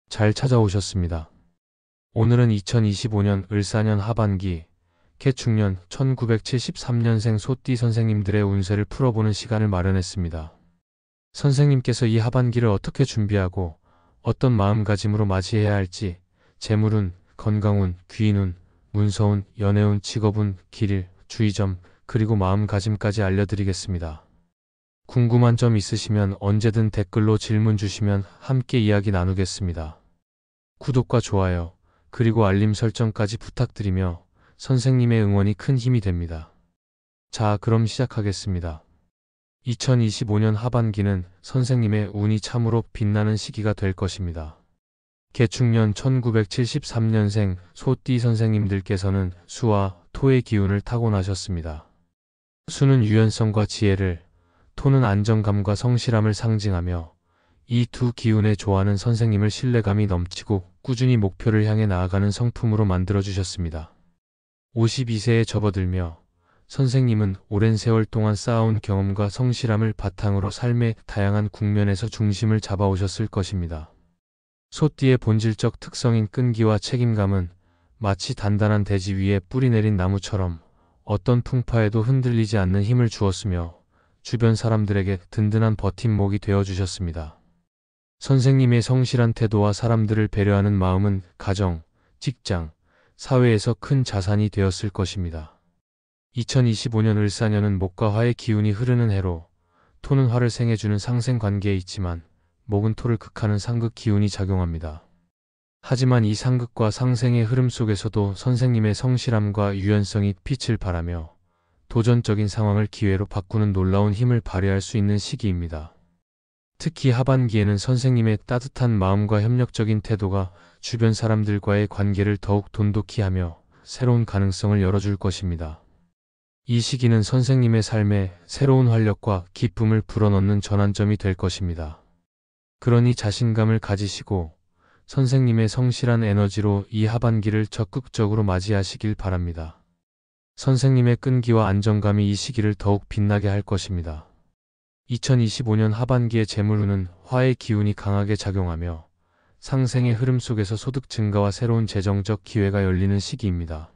잘 찾아오셨습니다. 오늘은 2025년 을사년 하반기 개축년 1973년생 소띠 선생님들의 운세를 풀어보는 시간을 마련했습니다. 선생님께서 이 하반기를 어떻게 준비하고 어떤 마음가짐으로 맞이해야 할지 재물운, 건강운, 귀인운, 문서운, 연애운, 직업운, 길일, 주의점, 그리고 마음가짐까지 알려드리겠습니다. 궁금한 점 있으시면 언제든 댓글로 질문 주시면 함께 이야기 나누겠습니다. 구독과 좋아요, 그리고 알림 설정까지 부탁드리며 선생님의 응원이 큰 힘이 됩니다. 자, 그럼 시작하겠습니다. 2025년 하반기는 선생님의 운이 참으로 빛나는 시기가 될 것입니다. 개축년 1973년생 소띠 선생님들께서는 수와 토의 기운을 타고나셨습니다. 수는 유연성과 지혜를, 토는 안정감과 성실함을 상징하며 이 두 기운의 조화는 선생님을 신뢰감이 넘치고 꾸준히 목표를 향해 나아가는 성품으로 만들어주셨습니다. 52세에 접어들며 선생님은 오랜 세월 동안 쌓아온 경험과 성실함을 바탕으로 삶의 다양한 국면에서 중심을 잡아오셨을 것입니다. 소띠의 본질적 특성인 끈기와 책임감은 마치 단단한 대지 위에 뿌리 내린 나무처럼 어떤 풍파에도 흔들리지 않는 힘을 주었으며 주변 사람들에게 든든한 버팀목이 되어주셨습니다. 선생님의 성실한 태도와 사람들을 배려하는 마음은 가정, 직장, 사회에서 큰 자산이 되었을 것입니다. 2025년 을사년은 목과 화의 기운이 흐르는 해로 토는 화를 생해주는 상생관계에 있지만 목은 토를 극하는 상극 기운이 작용합니다. 하지만 이 상극과 상생의 흐름 속에서도 선생님의 성실함과 유연성이 빛을 발하며 도전적인 상황을 기회로 바꾸는 놀라운 힘을 발휘할 수 있는 시기입니다. 특히 하반기에는 선생님의 따뜻한 마음과 협력적인 태도가 주변 사람들과의 관계를 더욱 돈독히 하며 새로운 가능성을 열어줄 것입니다. 이 시기는 선생님의 삶에 새로운 활력과 기쁨을 불어넣는 전환점이 될 것입니다. 그러니 자신감을 가지시고 선생님의 성실한 에너지로 이 하반기를 적극적으로 맞이하시길 바랍니다. 선생님의 끈기와 안정감이 이 시기를 더욱 빛나게 할 것입니다. 2025년 하반기의 재물운은 화의 기운이 강하게 작용하며 상생의 흐름 속에서 소득 증가와 새로운 재정적 기회가 열리는 시기입니다.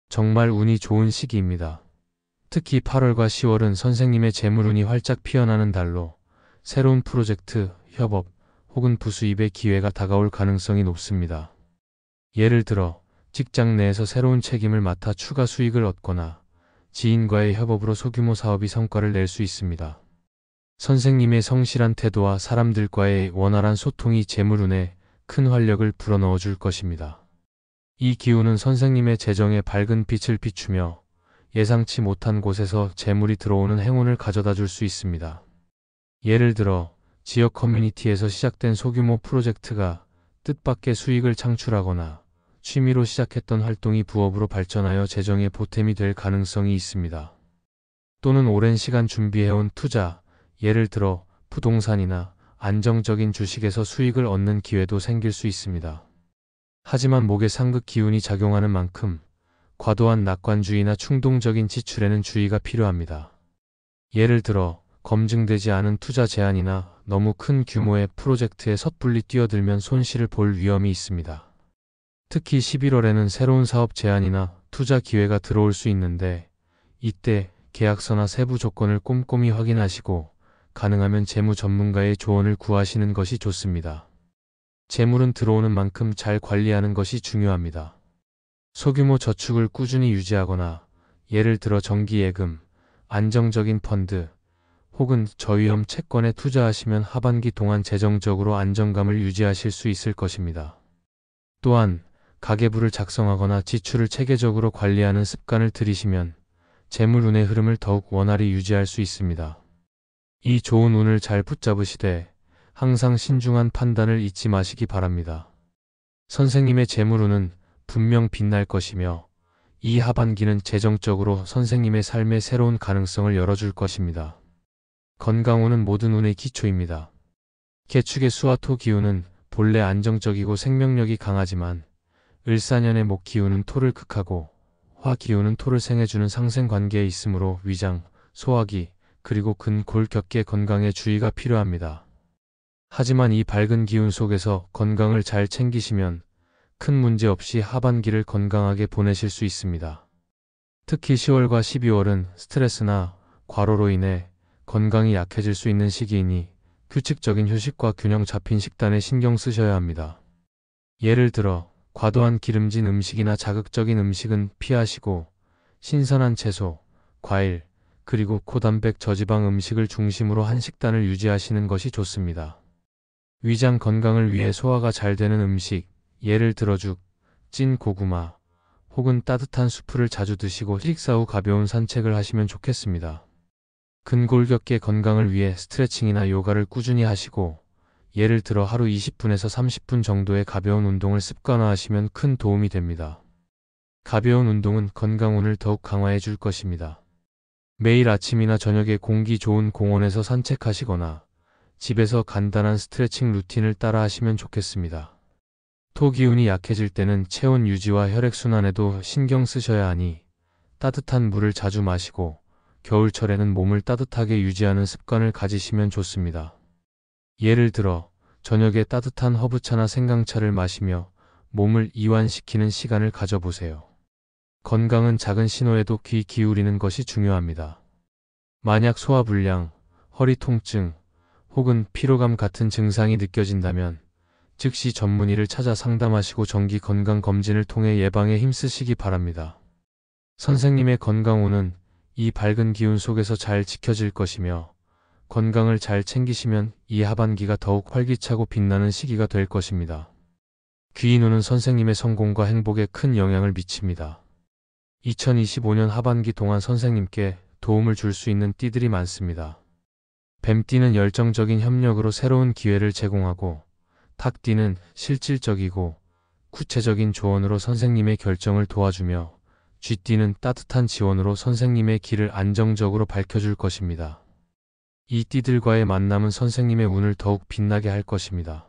정말 운이 좋은 시기입니다. 특히 8월과 10월은 선생님의 재물운이 활짝 피어나는 달로 새로운 프로젝트, 협업 혹은 부수입의 기회가 다가올 가능성이 높습니다. 예를 들어 직장 내에서 새로운 책임을 맡아 추가 수익을 얻거나 지인과의 협업으로 소규모 사업이 성과를 낼 수 있습니다. 선생님의 성실한 태도와 사람들과의 원활한 소통이 재물운에 큰 활력을 불어넣어 줄 것입니다. 이 기운은 선생님의 재정에 밝은 빛을 비추며 예상치 못한 곳에서 재물이 들어오는 행운을 가져다 줄 수 있습니다. 예를 들어 지역 커뮤니티에서 시작된 소규모 프로젝트가 뜻밖의 수익을 창출하거나 취미로 시작했던 활동이 부업으로 발전하여 재정의 보탬이 될 가능성이 있습니다. 또는 오랜 시간 준비해온 투자, 예를 들어 부동산이나 안정적인 주식에서 수익을 얻는 기회도 생길 수 있습니다. 하지만 목의 상극 기운이 작용하는 만큼 과도한 낙관주의나 충동적인 지출에는 주의가 필요합니다. 예를 들어 검증되지 않은 투자 제안이나 너무 큰 규모의 프로젝트에 섣불리 뛰어들면 손실을 볼 위험이 있습니다. 특히 11월에는 새로운 사업 제안이나 투자 기회가 들어올 수 있는데 이때 계약서나 세부 조건을 꼼꼼히 확인하시고 가능하면 재무 전문가의 조언을 구하시는 것이 좋습니다. 재물은 들어오는 만큼 잘 관리하는 것이 중요합니다. 소규모 저축을 꾸준히 유지하거나 예를 들어 정기예금, 안정적인 펀드 혹은 저위험 채권에 투자하시면 하반기 동안 재정적으로 안정감을 유지하실 수 있을 것입니다. 또한 가계부를 작성하거나 지출을 체계적으로 관리하는 습관을 들이시면 재물운의 흐름을 더욱 원활히 유지할 수 있습니다. 이 좋은 운을 잘 붙잡으시되 항상 신중한 판단을 잊지 마시기 바랍니다. 선생님의 재물운은 분명 빛날 것이며 이 하반기는 재정적으로 선생님의 삶에 새로운 가능성을 열어줄 것입니다. 건강운은 모든 운의 기초입니다. 개축의 수와 토 기운은 본래 안정적이고 생명력이 강하지만 을사년의 목 기운은 토를 극하고 화 기운은 토를 생해주는 상생관계에 있으므로 위장, 소화기, 그리고 근, 골, 격계 건강에 주의가 필요합니다. 하지만 이 밝은 기운 속에서 건강을 잘 챙기시면 큰 문제 없이 하반기를 건강하게 보내실 수 있습니다. 특히 10월과 12월은 스트레스나 과로로 인해 건강이 약해질 수 있는 시기이니 규칙적인 휴식과 균형 잡힌 식단에 신경 쓰셔야 합니다. 예를 들어 과도한 기름진 음식이나 자극적인 음식은 피하시고 신선한 채소, 과일, 그리고 고단백 저지방 음식을 중심으로 한 식단을 유지하시는 것이 좋습니다. 위장 건강을 위해 소화가 잘 되는 음식, 예를 들어 죽, 찐 고구마, 혹은 따뜻한 수프를 자주 드시고 식사 후 가벼운 산책을 하시면 좋겠습니다. 근골격계 건강을 위해 스트레칭이나 요가를 꾸준히 하시고 예를 들어 하루 20분에서 30분 정도의 가벼운 운동을 습관화하시면 큰 도움이 됩니다. 가벼운 운동은 건강운을 더욱 강화해 줄 것입니다. 매일 아침이나 저녁에 공기 좋은 공원에서 산책하시거나 집에서 간단한 스트레칭 루틴을 따라 하시면 좋겠습니다. 토기운이 약해질 때는 체온 유지와 혈액순환에도 신경 쓰셔야 하니 따뜻한 물을 자주 마시고 겨울철에는 몸을 따뜻하게 유지하는 습관을 가지시면 좋습니다. 예를 들어 저녁에 따뜻한 허브차나 생강차를 마시며 몸을 이완시키는 시간을 가져보세요. 건강은 작은 신호에도 귀 기울이는 것이 중요합니다. 만약 소화불량, 허리 통증, 혹은 피로감 같은 증상이 느껴진다면 즉시 전문의를 찾아 상담하시고 정기 건강검진을 통해 예방에 힘쓰시기 바랍니다. 선생님의 건강운은 이 밝은 기운 속에서 잘 지켜질 것이며 건강을 잘 챙기시면 이 하반기가 더욱 활기차고 빛나는 시기가 될 것입니다. 귀인운은 선생님의 성공과 행복에 큰 영향을 미칩니다. 2025년 하반기 동안 선생님께 도움을 줄 수 있는 띠들이 많습니다. 뱀띠는 열정적인 협력으로 새로운 기회를 제공하고 닭띠는 실질적이고 구체적인 조언으로 선생님의 결정을 도와주며 쥐띠는 따뜻한 지원으로 선생님의 길을 안정적으로 밝혀줄 것입니다. 이 띠들과의 만남은 선생님의 운을 더욱 빛나게 할 것입니다.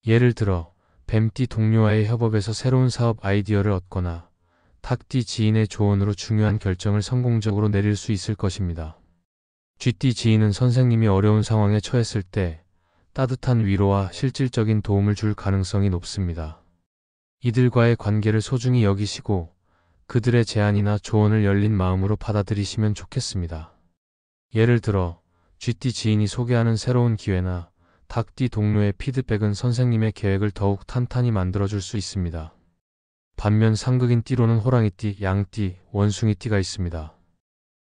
예를 들어 뱀띠 동료와의 협업에서 새로운 사업 아이디어를 얻거나 닭띠 지인의 조언으로 중요한 결정을 성공적으로 내릴 수 있을 것입니다. 쥐띠 지인은 선생님이 어려운 상황에 처했을 때 따뜻한 위로와 실질적인 도움을 줄 가능성이 높습니다. 이들과의 관계를 소중히 여기시고 그들의 제안이나 조언을 열린 마음으로 받아들이시면 좋겠습니다. 예를 들어 쥐띠 지인이 소개하는 새로운 기회나 닭띠 동료의 피드백은 선생님의 계획을 더욱 탄탄히 만들어줄 수 있습니다. 반면 상극인 띠로는 호랑이띠, 양띠, 원숭이띠가 있습니다.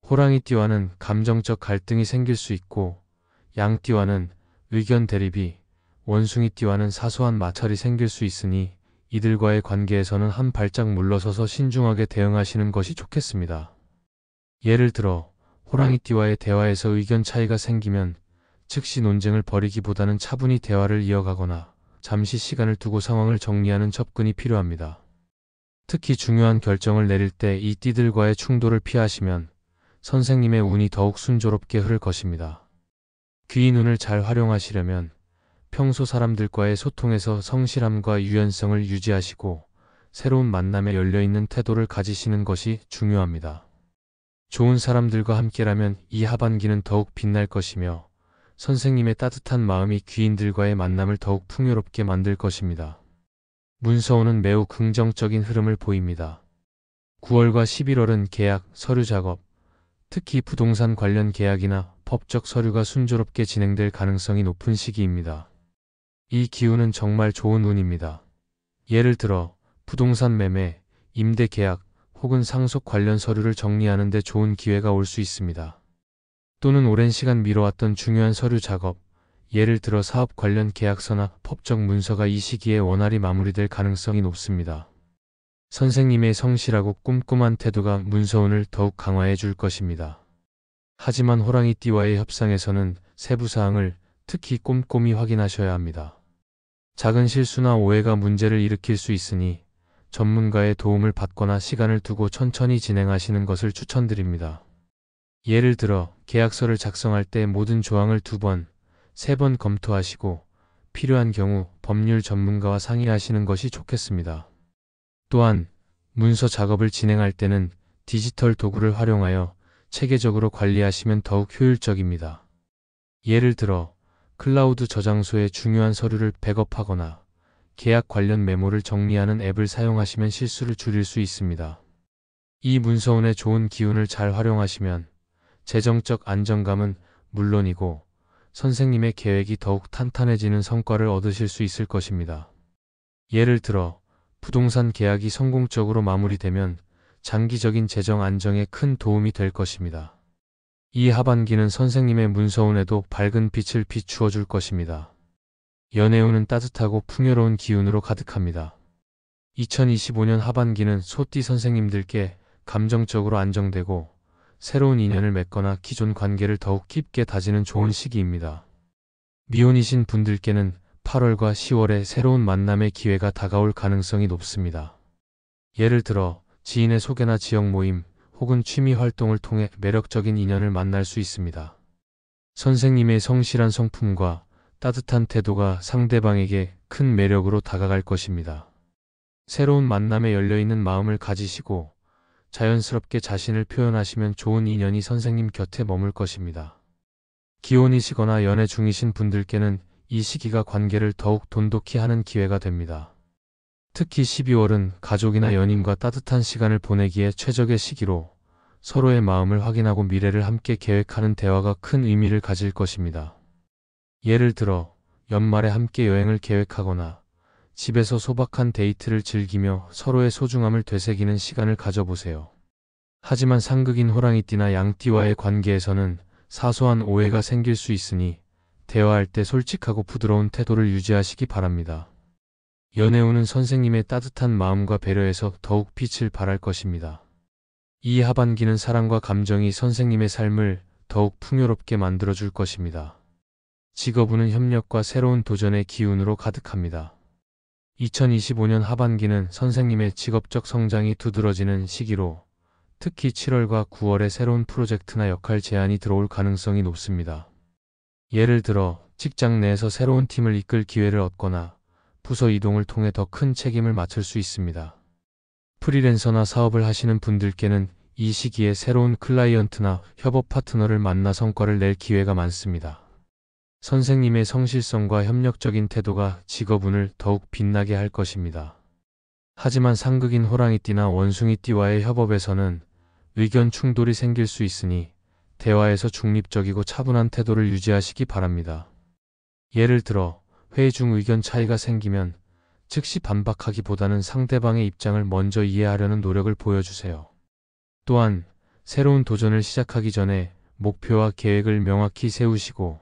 호랑이띠와는 감정적 갈등이 생길 수 있고 양띠와는 의견 대립이, 원숭이띠와는 사소한 마찰이 생길 수 있으니 이들과의 관계에서는 한 발짝 물러서서 신중하게 대응하시는 것이 좋겠습니다. 예를 들어 호랑이띠와의 대화에서 의견 차이가 생기면 즉시 논쟁을 벌이기보다는 차분히 대화를 이어가거나 잠시 시간을 두고 상황을 정리하는 접근이 필요합니다. 특히 중요한 결정을 내릴 때 이 띠들과의 충돌을 피하시면 선생님의 운이 더욱 순조롭게 흐를 것입니다. 귀인 운을 잘 활용하시려면 평소 사람들과의 소통에서 성실함과 유연성을 유지하시고 새로운 만남에 열려있는 태도를 가지시는 것이 중요합니다. 좋은 사람들과 함께라면 이 하반기는 더욱 빛날 것이며 선생님의 따뜻한 마음이 귀인들과의 만남을 더욱 풍요롭게 만들 것입니다. 문서운은 매우 긍정적인 흐름을 보입니다. 9월과 11월은 계약, 서류 작업, 특히 부동산 관련 계약이나 법적 서류가 순조롭게 진행될 가능성이 높은 시기입니다. 이 기운은 정말 좋은 운입니다. 예를 들어 부동산 매매, 임대 계약 혹은 상속 관련 서류를 정리하는 데 좋은 기회가 올 수 있습니다. 또는 오랜 시간 미뤄왔던 중요한 서류 작업, 예를 들어 사업 관련 계약서나 법적 문서가 이 시기에 원활히 마무리될 가능성이 높습니다. 선생님의 성실하고 꼼꼼한 태도가 문서운을 더욱 강화해 줄 것입니다. 하지만 호랑이띠와의 협상에서는 세부사항을 특히 꼼꼼히 확인하셔야 합니다. 작은 실수나 오해가 문제를 일으킬 수 있으니 전문가의 도움을 받거나 시간을 두고 천천히 진행하시는 것을 추천드립니다. 예를 들어 계약서를 작성할 때 모든 조항을 2번, 3번 검토하시고 필요한 경우 법률 전문가와 상의하시는 것이 좋겠습니다. 또한 문서 작업을 진행할 때는 디지털 도구를 활용하여 체계적으로 관리하시면 더욱 효율적입니다. 예를 들어 클라우드 저장소에 중요한 서류를 백업하거나 계약 관련 메모를 정리하는 앱을 사용하시면 실수를 줄일 수 있습니다. 이 문서운의 좋은 기운을 잘 활용하시면 재정적 안정감은 물론이고 선생님의 계획이 더욱 탄탄해지는 성과를 얻으실 수 있을 것입니다. 예를 들어 부동산 계약이 성공적으로 마무리되면 장기적인 재정 안정에 큰 도움이 될 것입니다. 이 하반기는 선생님의 문서운에도 밝은 빛을 비추어 줄 것입니다. 연애운은 따뜻하고 풍요로운 기운으로 가득합니다. 2025년 하반기는 소띠 선생님들께 감정적으로 안정되고 새로운 인연을 맺거나 기존 관계를 더욱 깊게 다지는 좋은 시기입니다. 미혼이신 분들께는 8월과 10월에 새로운 만남의 기회가 다가올 가능성이 높습니다. 예를 들어 지인의 소개나 지역 모임 혹은 취미 활동을 통해 매력적인 인연을 만날 수 있습니다. 선생님의 성실한 성품과 따뜻한 태도가 상대방에게 큰 매력으로 다가갈 것입니다. 새로운 만남에 열려있는 마음을 가지시고 자연스럽게 자신을 표현하시면 좋은 인연이 선생님 곁에 머물 것입니다. 기혼이시거나 연애 중이신 분들께는 이 시기가 관계를 더욱 돈독히 하는 기회가 됩니다. 특히 12월은 가족이나 연인과 따뜻한 시간을 보내기에 최적의 시기로 서로의 마음을 확인하고 미래를 함께 계획하는 대화가 큰 의미를 가질 것입니다. 예를 들어 연말에 함께 여행을 계획하거나 집에서 소박한 데이트를 즐기며 서로의 소중함을 되새기는 시간을 가져보세요. 하지만 상극인 호랑이띠나 양띠와의 관계에서는 사소한 오해가 생길 수 있으니 대화할 때 솔직하고 부드러운 태도를 유지하시기 바랍니다. 연애운은 선생님의 따뜻한 마음과 배려에서 더욱 빛을 발할 것입니다. 이 하반기는 사랑과 감정이 선생님의 삶을 더욱 풍요롭게 만들어줄 것입니다. 직업운은 협력과 새로운 도전의 기운으로 가득합니다. 2025년 하반기는 선생님의 직업적 성장이 두드러지는 시기로 특히 7월과 9월에 새로운 프로젝트나 역할 제안이 들어올 가능성이 높습니다. 예를 들어 직장 내에서 새로운 팀을 이끌 기회를 얻거나 부서 이동을 통해 더 큰 책임을 맡을 수 있습니다. 프리랜서나 사업을 하시는 분들께는 이 시기에 새로운 클라이언트나 협업 파트너를 만나 성과를 낼 기회가 많습니다. 선생님의 성실성과 협력적인 태도가 직업운을 더욱 빛나게 할 것입니다. 하지만 상극인 호랑이띠나 원숭이띠와의 협업에서는 의견 충돌이 생길 수 있으니 대화에서 중립적이고 차분한 태도를 유지하시기 바랍니다. 예를 들어 회의 중 의견 차이가 생기면 즉시 반박하기보다는 상대방의 입장을 먼저 이해하려는 노력을 보여주세요. 또한 새로운 도전을 시작하기 전에 목표와 계획을 명확히 세우시고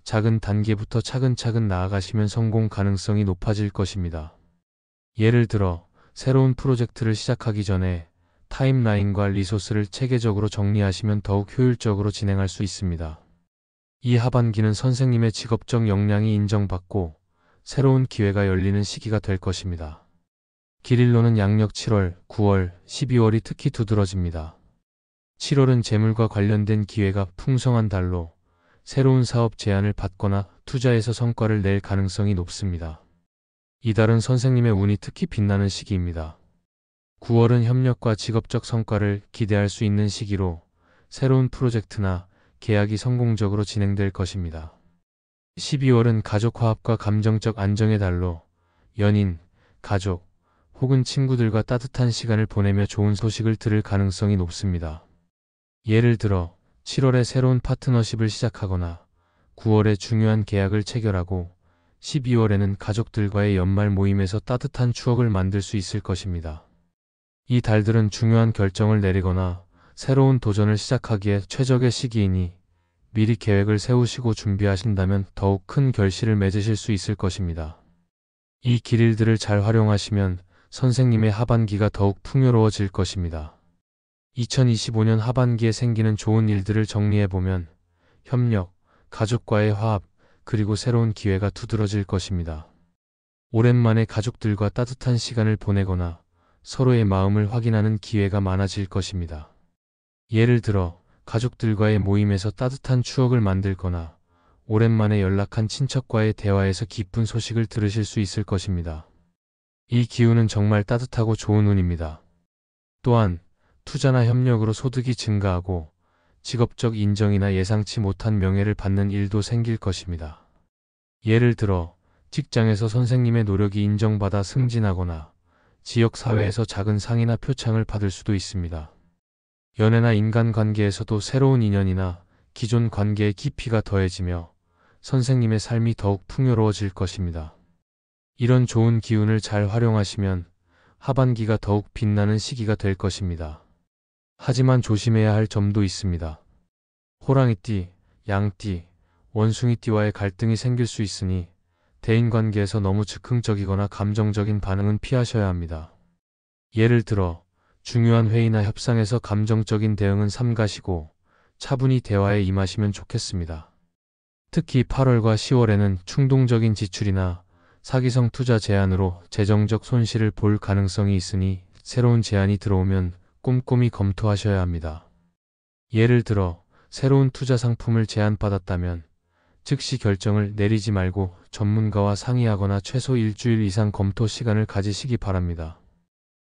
작은 단계부터 차근차근 나아가시면 성공 가능성이 높아질 것입니다. 예를 들어 새로운 프로젝트를 시작하기 전에 타임라인과 리소스를 체계적으로 정리하시면 더욱 효율적으로 진행할 수 있습니다. 이 하반기는 선생님의 직업적 역량이 인정받고 새로운 기회가 열리는 시기가 될 것입니다. 길일로는 양력 7월, 9월, 12월이 특히 두드러집니다. 7월은 재물과 관련된 기회가 풍성한 달로 새로운 사업 제안을 받거나 투자에서 성과를 낼 가능성이 높습니다. 이달은 선생님의 운이 특히 빛나는 시기입니다. 9월은 협력과 직업적 성과를 기대할 수 있는 시기로 새로운 프로젝트나 계약이 성공적으로 진행될 것입니다. 12월은 가족 화합과 감정적 안정의 달로 연인, 가족 혹은 친구들과 따뜻한 시간을 보내며 좋은 소식을 들을 가능성이 높습니다. 예를 들어 7월에 새로운 파트너십을 시작하거나 9월에 중요한 계약을 체결하고 12월에는 가족들과의 연말 모임에서 따뜻한 추억을 만들 수 있을 것입니다. 이 달들은 중요한 결정을 내리거나 새로운 도전을 시작하기에 최적의 시기이니 미리 계획을 세우시고 준비하신다면 더욱 큰 결실을 맺으실 수 있을 것입니다. 이 길일들을 잘 활용하시면 선생님의 하반기가 더욱 풍요로워질 것입니다. 2025년 하반기에 생기는 좋은 일들을 정리해보면 협력, 가족과의 화합, 그리고 새로운 기회가 두드러질 것입니다. 오랜만에 가족들과 따뜻한 시간을 보내거나 서로의 마음을 확인하는 기회가 많아질 것입니다. 예를 들어 가족들과의 모임에서 따뜻한 추억을 만들거나 오랜만에 연락한 친척과의 대화에서 기쁜 소식을 들으실 수 있을 것입니다. 이 기운은 정말 따뜻하고 좋은 운입니다. 또한 투자나 협력으로 소득이 증가하고 직업적 인정이나 예상치 못한 명예를 받는 일도 생길 것입니다. 예를 들어 직장에서 선생님의 노력이 인정받아 승진하거나 지역 사회에서 작은 상이나 표창을 받을 수도 있습니다. 연애나 인간관계에서도 새로운 인연이나 기존 관계의 깊이가 더해지며 선생님의 삶이 더욱 풍요로워질 것입니다. 이런 좋은 기운을 잘 활용하시면 하반기가 더욱 빛나는 시기가 될 것입니다. 하지만 조심해야 할 점도 있습니다. 호랑이띠, 양띠, 원숭이띠와의 갈등이 생길 수 있으니 대인관계에서 너무 즉흥적이거나 감정적인 반응은 피하셔야 합니다. 예를 들어 중요한 회의나 협상에서 감정적인 대응은 삼가시고 차분히 대화에 임하시면 좋겠습니다. 특히 8월과 10월에는 충동적인 지출이나 사기성 투자 제안으로 재정적 손실을 볼 가능성이 있으니 새로운 제안이 들어오면 꼼꼼히 검토하셔야 합니다. 예를 들어 새로운 투자 상품을 제안받았다면 즉시 결정을 내리지 말고 전문가와 상의하거나 최소 일주일 이상 검토 시간을 가지시기 바랍니다.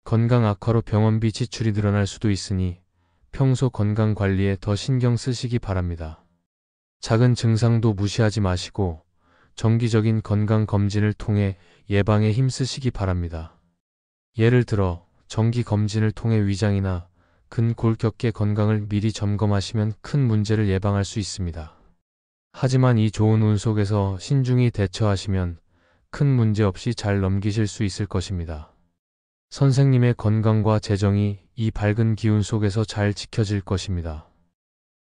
건강 악화로 병원비 지출이 늘어날 수도 있으니 평소 건강 관리에 더 신경 쓰시기 바랍니다. 작은 증상도 무시하지 마시고 정기적인 건강 검진을 통해 예방에 힘쓰시기 바랍니다. 예를 들어 정기 검진을 통해 위장이나 근골격계 건강을 미리 점검하시면 큰 문제를 예방할 수 있습니다. 하지만 이 좋은 운 속에서 신중히 대처하시면 큰 문제 없이 잘 넘기실 수 있을 것입니다. 선생님의 건강과 재정이 이 밝은 기운 속에서 잘 지켜질 것입니다.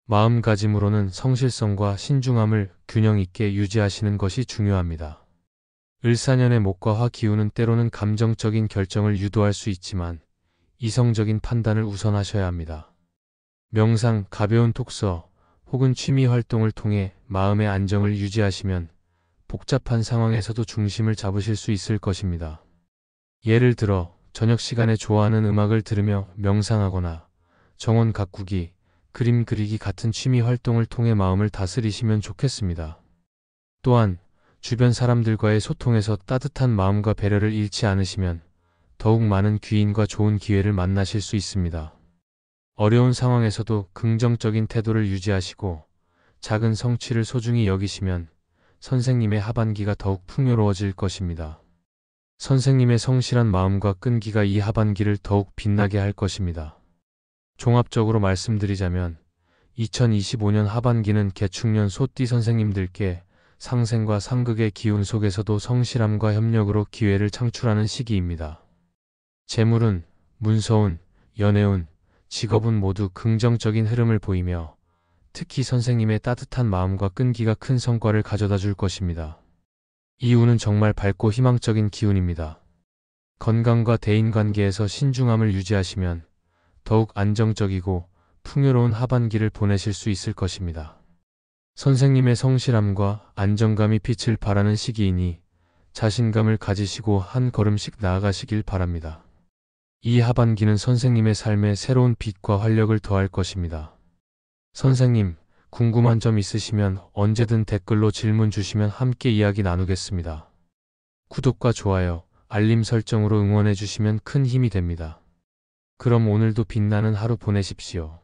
마음가짐으로는 성실성과 신중함을 균형 있게 유지하시는 것이 중요합니다. 을사년의 목과 화 기운은 때로는 감정적인 결정을 유도할 수 있지만 이성적인 판단을 우선하셔야 합니다. 명상, 가벼운 독서 혹은 취미 활동을 통해 마음의 안정을 유지하시면 복잡한 상황에서도 중심을 잡으실 수 있을 것입니다. 예를 들어 저녁 시간에 좋아하는 음악을 들으며 명상하거나 정원 가꾸기, 그림 그리기 같은 취미 활동을 통해 마음을 다스리시면 좋겠습니다. 또한 주변 사람들과의 소통에서 따뜻한 마음과 배려를 잃지 않으시면 더욱 많은 귀인과 좋은 기회를 만나실 수 있습니다. 어려운 상황에서도 긍정적인 태도를 유지하시고 작은 성취를 소중히 여기시면 선생님의 하반기가 더욱 풍요로워질 것입니다. 선생님의 성실한 마음과 끈기가 이 하반기를 더욱 빛나게 할 것입니다. 종합적으로 말씀드리자면 2025년 하반기는 개축년 소띠 선생님들께 상생과 상극의 기운 속에서도 성실함과 협력으로 기회를 창출하는 시기입니다. 재물운, 문서운, 연애운, 직업은 모두 긍정적인 흐름을 보이며 특히 선생님의 따뜻한 마음과 끈기가 큰 성과를 가져다 줄 것입니다. 이 운은 정말 밝고 희망적인 기운입니다. 건강과 대인관계에서 신중함을 유지하시면 더욱 안정적이고 풍요로운 하반기를 보내실 수 있을 것입니다. 선생님의 성실함과 안정감이 빛을 발하는 시기이니 자신감을 가지시고 한 걸음씩 나아가시길 바랍니다. 이 하반기는 선생님의 삶에 새로운 빛과 활력을 더할 것입니다. 선생님, 궁금한 점 있으시면 언제든 댓글로 질문 주시면 함께 이야기 나누겠습니다. 구독과 좋아요, 알림 설정으로 응원해 주시면 큰 힘이 됩니다. 그럼 오늘도 빛나는 하루 보내십시오.